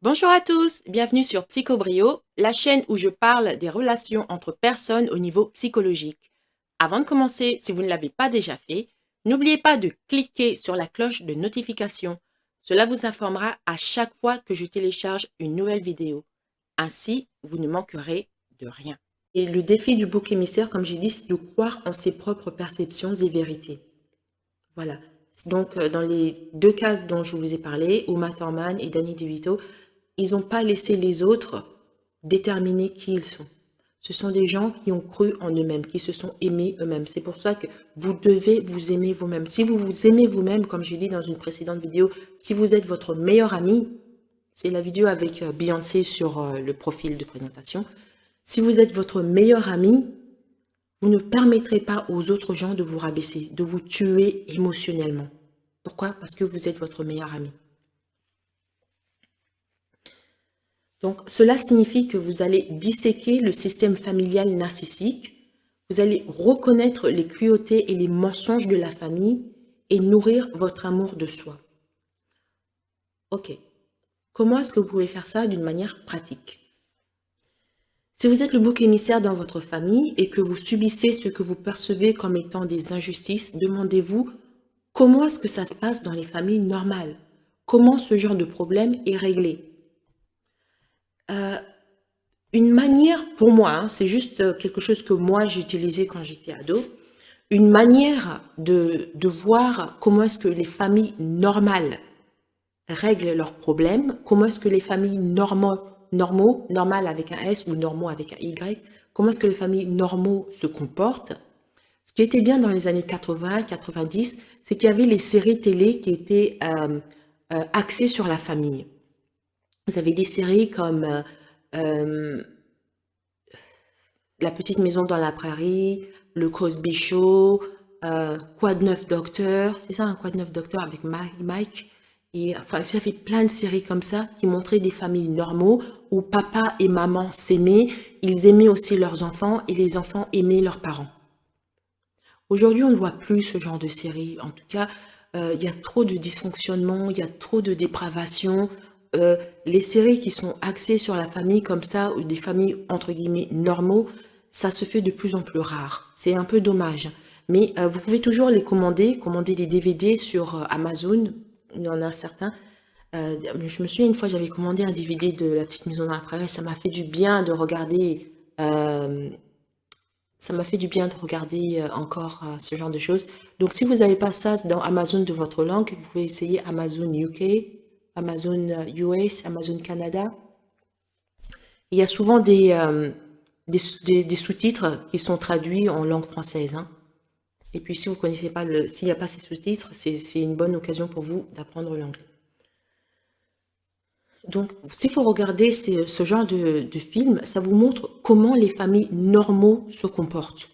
Bonjour à tous, bienvenue sur Psychobrio, la chaîne où je parle des relations entre personnes au niveau psychologique. Avant de commencer, si vous ne l'avez pas déjà fait, n'oubliez pas de cliquer sur la cloche de notification. Cela vous informera à chaque fois que je télécharge une nouvelle vidéo. Ainsi, vous ne manquerez de rien. Et le défi du bouc émissaire, comme j'ai dit, c'est de croire en ses propres perceptions et vérités. Voilà. Donc, dans les deux cas dont je vous ai parlé, Uma Thurman et Danny DeVito, ils n'ont pas laissé les autres déterminer qui ils sont. Ce sont des gens qui ont cru en eux-mêmes, qui se sont aimés eux-mêmes. C'est pour ça que vous devez vous aimer vous-même. Si vous vous aimez vous-même, comme j'ai dit dans une précédente vidéo, si vous êtes votre meilleur ami, c'est la vidéo avec Beyoncé sur le profil de présentation. Si vous êtes votre meilleur ami, vous ne permettrez pas aux autres gens de vous rabaisser, de vous tuer émotionnellement. Pourquoi? Parce que vous êtes votre meilleur ami. Donc, cela signifie que vous allez disséquer le système familial narcissique, vous allez reconnaître les cruautés et les mensonges de la famille et nourrir votre amour de soi. Ok. Comment est-ce que vous pouvez faire ça d'une manière pratique? Si vous êtes le bouc émissaire dans votre famille et que vous subissez ce que vous percevez comme étant des injustices, demandez-vous comment est-ce que ça se passe dans les familles normales? Comment ce genre de problème est réglé? Une manière, pour moi, hein, c'est juste quelque chose que moi j'ai utilisé quand j'étais ado, une manière de voir comment est-ce que les familles normales règlent leurs problèmes, comment est-ce que les familles normales avec un S ou normaux avec un Y, comment est-ce que les familles normaux se comportent. Ce qui était bien dans les années 80, 90, c'est qu'il y avait les séries télé qui étaient axées sur la famille. Vous avez des séries comme La petite maison dans la prairie, le Cosby Show, Quoi de neuf docteur, c'est ça, un Quoi de neuf docteur avec Mike. Et enfin, ça fait plein de séries comme ça qui montraient des familles normaux où papa et maman s'aimaient, ils aimaient aussi leurs enfants et les enfants aimaient leurs parents. Aujourd'hui, on ne voit plus ce genre de séries. En tout cas, il y a trop de dysfonctionnement, il y a trop de dépravation. Les séries qui sont axées sur la famille comme ça, ou des familles entre guillemets normaux, ça se fait de plus en plus rare. C'est un peu dommage. Mais vous pouvez toujours les commander des DVD sur Amazon. Il y en a certains. Je me souviens une fois, j'avais commandé un DVD de La petite maison dans la prairie. Ça m'a fait du bien de regarder. Ça m'a fait du bien de regarder encore ce genre de choses. Donc, si vous n'avez pas ça dans Amazon de votre langue, vous pouvez essayer Amazon UK, Amazon US, Amazon Canada. Il y a souvent des sous-titres qui sont traduits en langue française, hein. Et puis, si vous connaissez pas s'il n'y a pas ces sous-titres, c'est une bonne occasion pour vous d'apprendre l'anglais. Donc, si vous regardez ce genre de film, ça vous montre comment les familles normaux se comportent.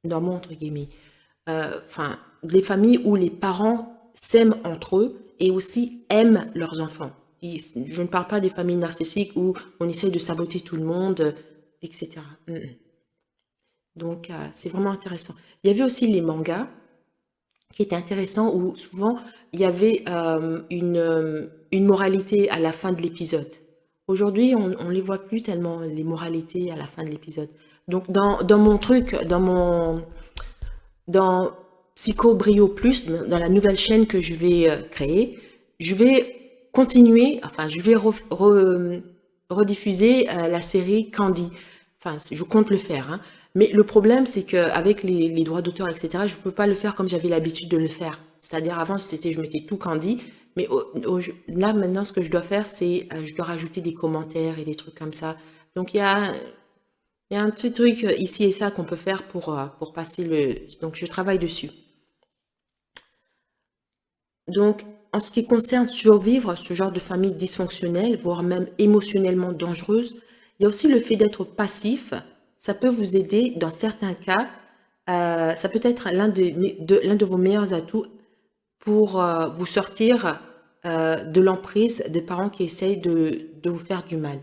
Normaux, entre guillemets. Enfin, les familles où les parents s'aiment entre eux et aussi aiment leurs enfants. Je ne parle pas des familles narcissiques où on essaie de saboter tout le monde, etc. Donc, c'est vraiment intéressant. Il y avait aussi les mangas qui étaient intéressants où souvent il y avait une moralité à la fin de l'épisode. Aujourd'hui, on ne les voit plus tellement, les moralités à la fin de l'épisode. Donc, dans mon truc, dans Psycho Brio Plus, dans la nouvelle chaîne que je vais créer, je vais continuer, enfin, je vais rediffuser la série Candy. Enfin, je compte le faire, hein. Mais le problème, c'est qu'avec les droits d'auteur, etc., je ne peux pas le faire comme j'avais l'habitude de le faire. C'est-à-dire, avant, je mettais tout Candy. Mais là, maintenant, ce que je dois faire, c'est je dois rajouter des commentaires et des trucs comme ça. Donc, il y a un petit truc ici et ça qu'on peut faire pour passer le... Donc, je travaille dessus. Donc, en ce qui concerne survivre ce genre de famille dysfonctionnelle, voire même émotionnellement dangereuse, il y a aussi le fait d'être passif. Ça peut vous aider dans certains cas. Ça peut être l'un de vos meilleurs atouts pour vous sortir de l'emprise des parents qui essayent de vous faire du mal.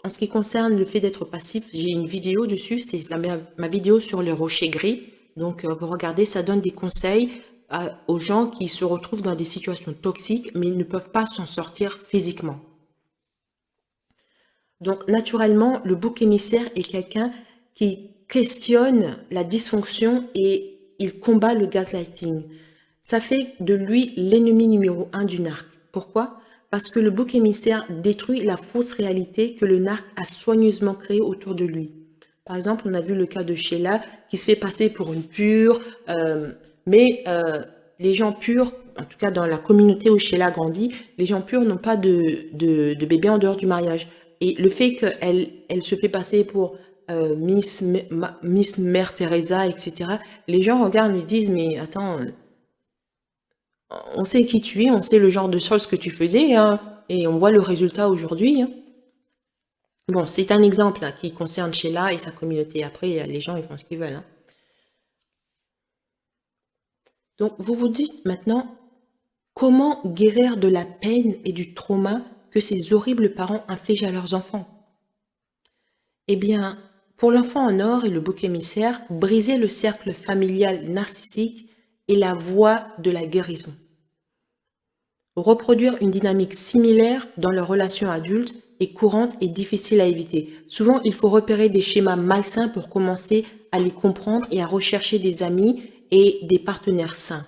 En ce qui concerne le fait d'être passif, j'ai une vidéo dessus, c'est ma vidéo sur les rochers gris. Donc, vous regardez, ça donne des conseils aux gens qui se retrouvent dans des situations toxiques, mais ils ne peuvent pas s'en sortir physiquement. Donc, naturellement, le bouc émissaire est quelqu'un qui questionne la dysfonction et il combat le gaslighting. Ça fait de lui l'ennemi numéro un du narc. Pourquoi? Parce que le bouc émissaire détruit la fausse réalité que le narc a soigneusement créée autour de lui. Par exemple, on a vu le cas de Sheila qui se fait passer pour une pure, mais les gens purs, en tout cas dans la communauté où Sheila grandit, les gens purs n'ont pas de bébé en dehors du mariage. Et le fait qu'elle se fait passer pour Miss Mère Teresa, etc., les gens regardent et disent, mais attends, on sait qui tu es, on sait le genre de choses que tu faisais, hein, et on voit le résultat aujourd'hui. Hein. Bon, c'est un exemple hein, qui concerne Sheila et sa communauté. Après, les gens, ils font ce qu'ils veulent. Hein. Donc, vous vous dites maintenant, comment guérir de la peine et du trauma que ces horribles parents infligent à leurs enfants? Eh bien, pour l'enfant en or et le bouc émissaire, briser le cercle familial narcissique est la voie de la guérison. Reproduire une dynamique similaire dans leurs relations adultes est courante et difficile à éviter. Souvent, il faut repérer des schémas malsains pour commencer à les comprendre et à rechercher des amis et des partenaires sains.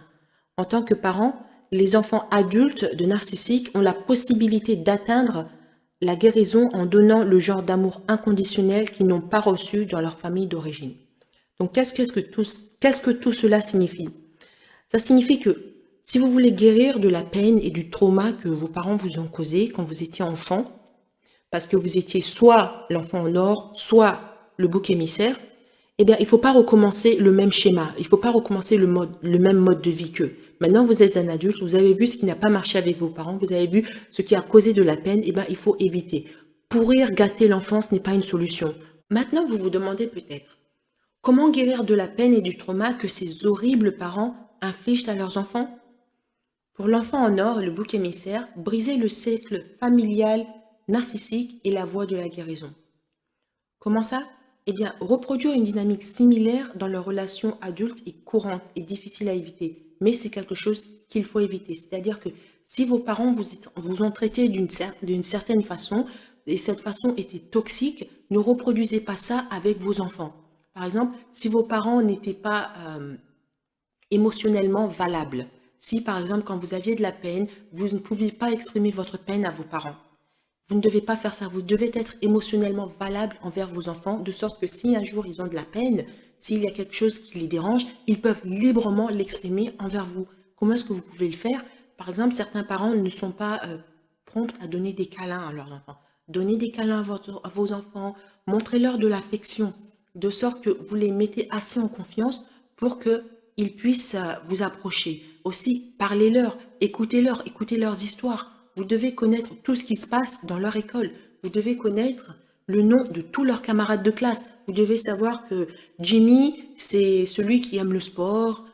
En tant que parents, les enfants adultes de narcissiques ont la possibilité d'atteindre la guérison en donnant le genre d'amour inconditionnel qu'ils n'ont pas reçu dans leur famille d'origine. Donc, qu'est-ce que tout cela signifie? Ça signifie que si vous voulez guérir de la peine et du trauma que vos parents vous ont causé quand vous étiez enfant, parce que vous étiez soit l'enfant en or, soit le bouc émissaire, eh bien, il ne faut pas recommencer le même schéma. Il ne faut pas recommencer le même mode de vie qu'eux. Maintenant, vous êtes un adulte, vous avez vu ce qui n'a pas marché avec vos parents, vous avez vu ce qui a causé de la peine, eh bien, il faut éviter. Pourrir, gâter l'enfance n'est pas une solution. Maintenant, vous vous demandez peut-être, comment guérir de la peine et du trauma que ces horribles parents infligent à leurs enfants? Pour l'enfant en or et le bouc émissaire, briser le cercle familial narcissique est la voie de la guérison. Comment ça? Eh bien, reproduire une dynamique similaire dans leurs relations adultes est courante et difficile à éviter, mais c'est quelque chose qu'il faut éviter. C'est-à-dire que si vos parents vous ont traité d'une certaine façon, et cette façon était toxique, ne reproduisez pas ça avec vos enfants. Par exemple, si vos parents n'étaient pas émotionnellement valables, si par exemple quand vous aviez de la peine, vous ne pouviez pas exprimer votre peine à vos parents, vous ne devez pas faire ça. Vous devez être émotionnellement valable envers vos enfants, de sorte que si un jour ils ont de la peine, s'il y a quelque chose qui les dérange, ils peuvent librement l'exprimer envers vous. Comment est-ce que vous pouvez le faire? Par exemple, certains parents ne sont pas prompts à donner des câlins à leurs enfants. Donnez des câlins à vos enfants, montrez-leur de l'affection, de sorte que vous les mettez assez en confiance pour qu'ils puissent vous approcher. Aussi, parlez-leur, écoutez leurs histoires. Vous devez connaître tout ce qui se passe dans leur école. Vous devez connaître le nom de tous leurs camarades de classe. Vous devez savoir que Jimmy, c'est celui qui aime le sport.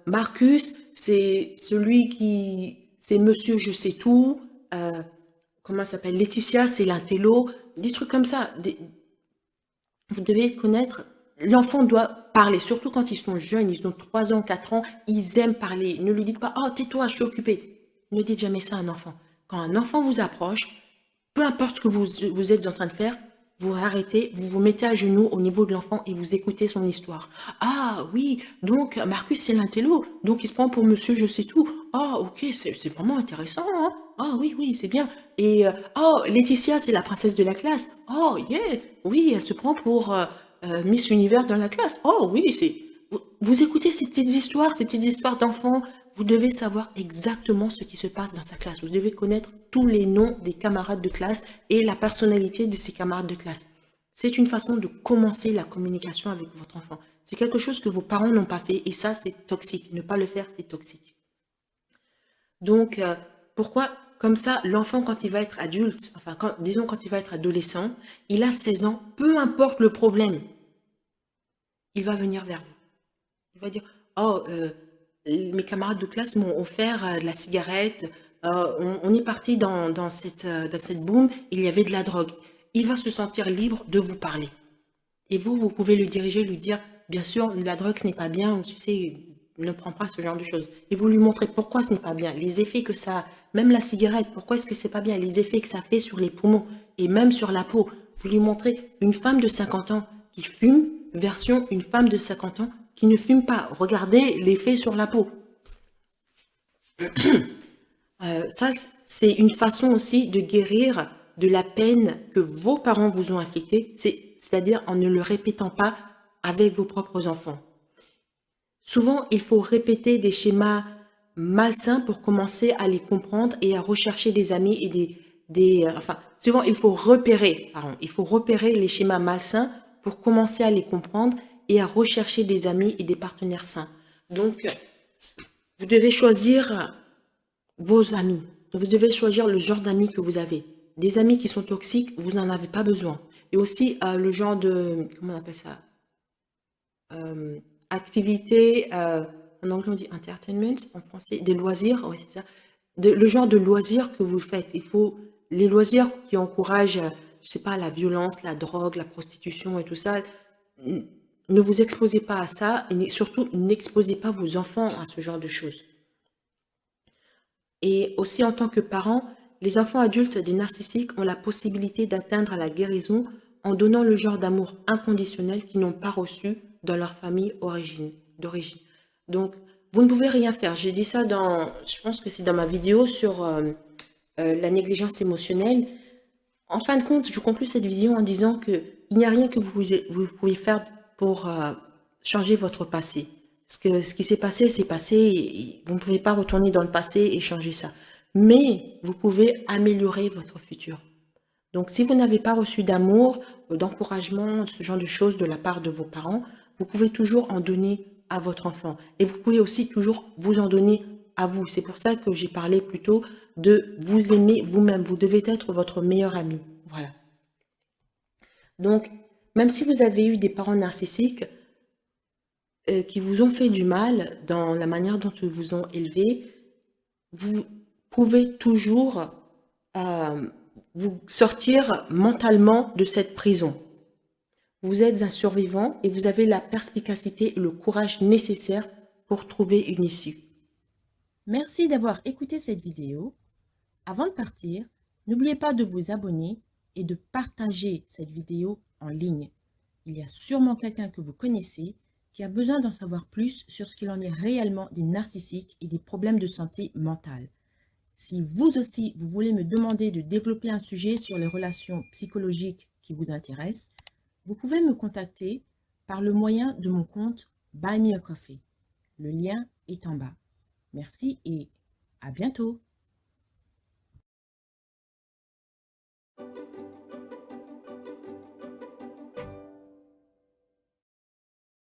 Marcus, c'est celui qui... C'est monsieur je sais tout. Comment ça s'appelle? Laetitia, c'est l'intello. Des trucs comme ça. Vous devez connaître... L'enfant doit parler, surtout quand ils sont jeunes, ils ont 3 ans, 4 ans, ils aiment parler. Ne lui dites pas « Oh, tais-toi, je suis occupé ». Ne dites jamais ça à un enfant. Quand un enfant vous approche, peu importe ce que vous êtes en train de faire, vous arrêtez, vous vous mettez à genoux au niveau de l'enfant et vous écoutez son histoire. Ah oui, donc Marcus c'est l'intello, donc il se prend pour monsieur je sais tout. Ah ok, c'est vraiment intéressant. Hein? Ah oui, oui, c'est bien. Et oh, Laetitia c'est la princesse de la classe. Oh yeah, oui, elle se prend pour Miss Univers dans la classe. Oh oui, c'est... Vous écoutez ces petites histoires d'enfants. Vous devez savoir exactement ce qui se passe dans sa classe. Vous devez connaître tous les noms des camarades de classe et la personnalité de ses camarades de classe. C'est une façon de commencer la communication avec votre enfant. C'est quelque chose que vos parents n'ont pas fait et ça, c'est toxique. Ne pas le faire, c'est toxique. Donc, pourquoi comme ça, l'enfant, quand il va être adulte, enfin, disons quand il va être adolescent, il a 16 ans, peu importe le problème, il va venir vers vous. Il va dire, oh, mes camarades de classe m'ont offert de la cigarette, on est parti dans cette boum, il y avait de la drogue. Il va se sentir libre de vous parler. Et vous pouvez le diriger, lui dire, bien sûr, la drogue, ce n'est pas bien, tu sais, ne prends pas ce genre de choses. Et vous lui montrez pourquoi ce n'est pas bien, les effets que ça a, même la cigarette, pourquoi est-ce que c'est pas bien, les effets que ça fait sur les poumons. et même sur la peau. Vous lui montrez une femme de 50 ans qui fume version une femme de 50 ans qui ne fume pas. Regardez l'effet sur la peau. Ça, c'est une façon aussi de guérir de la peine que vos parents vous ont inflictée, c'est-à-dire en ne le répétant pas avec vos propres enfants. Souvent, il faut répéter des schémas malsains pour commencer à les comprendre et à rechercher des amis et enfin, souvent, il faut repérer les schémas malsains pour commencer à les comprendre et à rechercher des amis et des partenaires sains. Donc, vous devez choisir vos amis. Vous devez choisir le genre d'amis que vous avez. Des amis qui sont toxiques, vous n'en avez pas besoin. Et aussi, le genre de, comment on appelle ça? Activité, en anglais on dit entertainment, en français, des loisirs, oui c'est ça. Le genre de loisirs que vous faites. Il faut les loisirs qui encouragent, je sais pas, la violence, la drogue, la prostitution et tout ça. Ne vous exposez pas à ça et surtout n'exposez pas vos enfants à ce genre de choses. Et aussi en tant que parents, les enfants adultes des narcissiques ont la possibilité d'atteindre la guérison en donnant le genre d'amour inconditionnel qu'ils n'ont pas reçu dans leur famille d'origine. Donc, vous ne pouvez rien faire. J'ai dit ça je pense que c'est dans ma vidéo sur la négligence émotionnelle. En fin de compte, je conclue cette vidéo en disant qu'il n'y a rien que vous pouvez faire pour changer votre passé. Ce qui s'est passé, c'est passé. Et vous ne pouvez pas retourner dans le passé et changer ça. Mais vous pouvez améliorer votre futur. Donc, si vous n'avez pas reçu d'amour, d'encouragement, ce genre de choses de la part de vos parents, vous pouvez toujours en donner à votre enfant. Et vous pouvez aussi toujours vous en donner à vous. C'est pour ça que j'ai parlé plutôt de vous aimer vous-même. Vous devez être votre meilleur ami. Voilà. Donc, même si vous avez eu des parents narcissiques qui vous ont fait du mal dans la manière dont ils vous ont élevé, vous pouvez toujours vous sortir mentalement de cette prison. Vous êtes un survivant et vous avez la perspicacité et le courage nécessaire pour trouver une issue. Merci d'avoir écouté cette vidéo. Avant de partir, n'oubliez pas de vous abonner et de partager cette vidéo en ligne. Il y a sûrement quelqu'un que vous connaissez qui a besoin d'en savoir plus sur ce qu'il en est réellement des narcissiques et des problèmes de santé mentale. Si vous aussi, vous voulez me demander de développer un sujet sur les relations psychologiques qui vous intéressent, vous pouvez me contacter par le moyen de mon compte Buy Me a Coffee. Le lien est en bas. Merci et à bientôt.